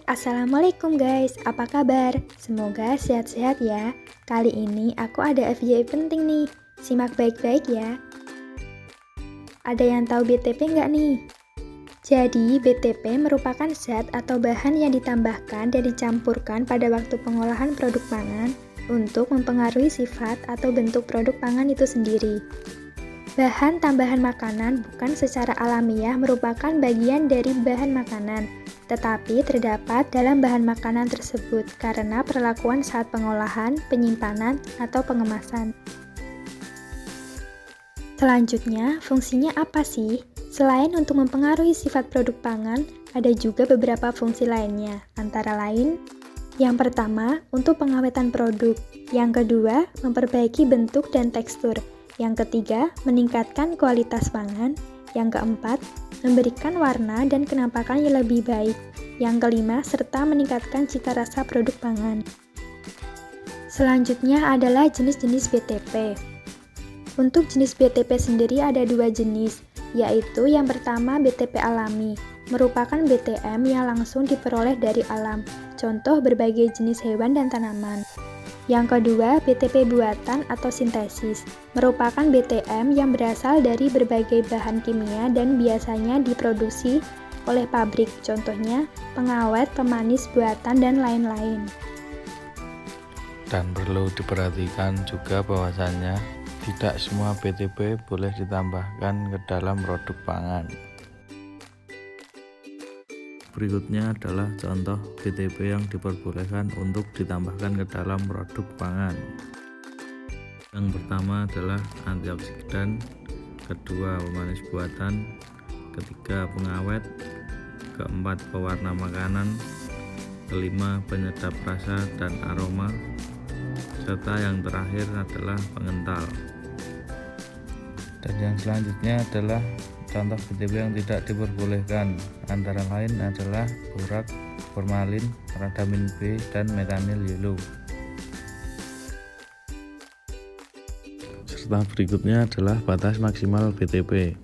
Assalamualaikum guys, apa kabar? Semoga sehat-sehat ya. Kali ini aku ada FYI penting nih, simak baik-baik ya. Ada yang tahu BTP nggak nih? Jadi, BTP merupakan zat atau bahan yang ditambahkan dan dicampurkan pada waktu pengolahan produk pangan untuk mempengaruhi sifat atau bentuk produk pangan itu sendiri. Bahan tambahan makanan bukan secara alamiah merupakan bagian dari bahan makanan, tetapi terdapat dalam bahan makanan tersebut karena perlakuan saat pengolahan, penyimpanan, atau pengemasan. Selanjutnya, fungsinya apa sih? Selain untuk mempengaruhi sifat produk pangan, ada juga beberapa fungsi lainnya, antara lain yang pertama, untuk pengawetan produk. Yang kedua, memperbaiki bentuk dan tekstur. Yang ketiga, meningkatkan kualitas pangan. Yang keempat, memberikan warna dan kenampakan yang lebih baik. Yang kelima, serta meningkatkan cita rasa produk pangan. Selanjutnya adalah jenis-jenis BTP. Untuk jenis BTP sendiri ada dua jenis, yaitu yang pertama BTP alami, merupakan BTM yang langsung diperoleh dari alam, contoh berbagai jenis hewan dan tanaman. Yang kedua, BTP buatan atau sintesis, merupakan BTM yang berasal dari berbagai bahan kimia dan biasanya diproduksi oleh pabrik, contohnya pengawet, pemanis buatan, dan lain-lain. Dan perlu diperhatikan juga bahwasannya tidak semua BTP boleh ditambahkan ke dalam produk pangan. Berikutnya adalah contoh BTP yang diperbolehkan untuk ditambahkan ke dalam produk pangan. Yang pertama adalah antioksidan, kedua pemanis buatan, ketiga pengawet, keempat pewarna makanan, kelima penyedap rasa dan aroma, serta yang terakhir adalah pengental. Dan yang selanjutnya adalah contoh BTP yang tidak diperbolehkan, antara lain adalah borak, formalin, radamin B, dan metanil yellow. Serta berikutnya adalah batas maksimal BTP.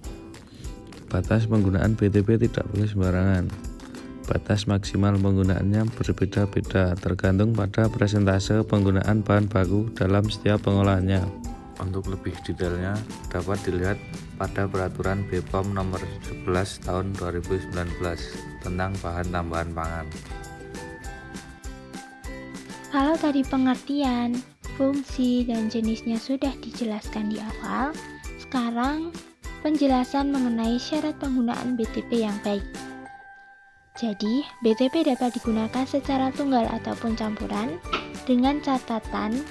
Batas penggunaan BTP tidak boleh sembarangan. Batas maksimal penggunaannya berbeda-beda tergantung pada persentase penggunaan bahan baku dalam setiap pengolahannya. Untuk lebih detailnya dapat dilihat pada peraturan BPOM nomor 11 tahun 2019 tentang bahan tambahan pangan. Kalau tadi pengertian, fungsi, dan jenisnya sudah dijelaskan di awal, sekarang penjelasan mengenai syarat penggunaan BTP yang baik. Jadi, BTP dapat digunakan secara tunggal ataupun campuran dengan catatan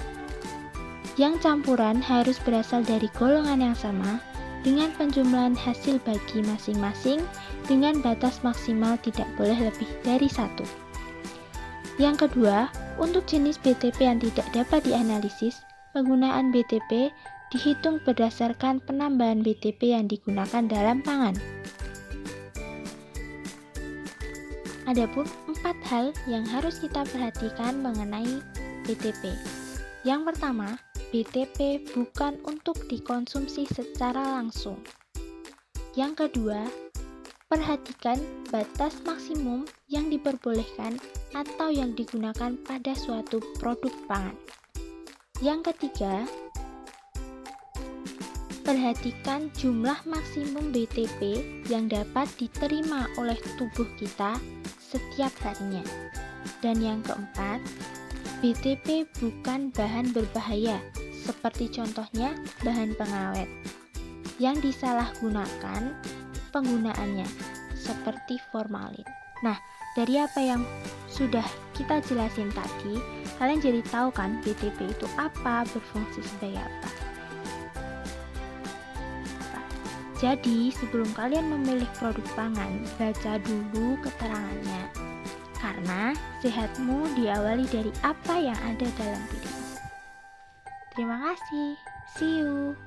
yang campuran harus berasal dari golongan yang sama dengan penjumlahan hasil bagi masing-masing dengan batas maksimal tidak boleh lebih dari 1. Yang kedua, untuk jenis BTP yang tidak dapat dianalisis, penggunaan BTP dihitung berdasarkan penambahan BTP yang digunakan dalam pangan. Adapun 4 hal yang harus kita perhatikan mengenai BTP. Yang pertama, BTP bukan untuk dikonsumsi secara langsung. Yang kedua, perhatikan batas maksimum yang diperbolehkan atau yang digunakan pada suatu produk pangan. Yang ketiga, perhatikan jumlah maksimum BTP yang dapat diterima oleh tubuh kita setiap harinya. Dan yang keempat, BTP bukan bahan berbahaya, seperti contohnya bahan pengawet yang disalahgunakan penggunaannya, seperti formalin. Nah, dari apa yang sudah kita jelasin tadi, kalian jadi tahu kan BTP itu apa, berfungsi sebagai apa. Jadi, sebelum kalian memilih produk pangan, baca dulu keterangannya. Karena sehatmu diawali dari apa yang ada dalam dirimu. Terima kasih. See you.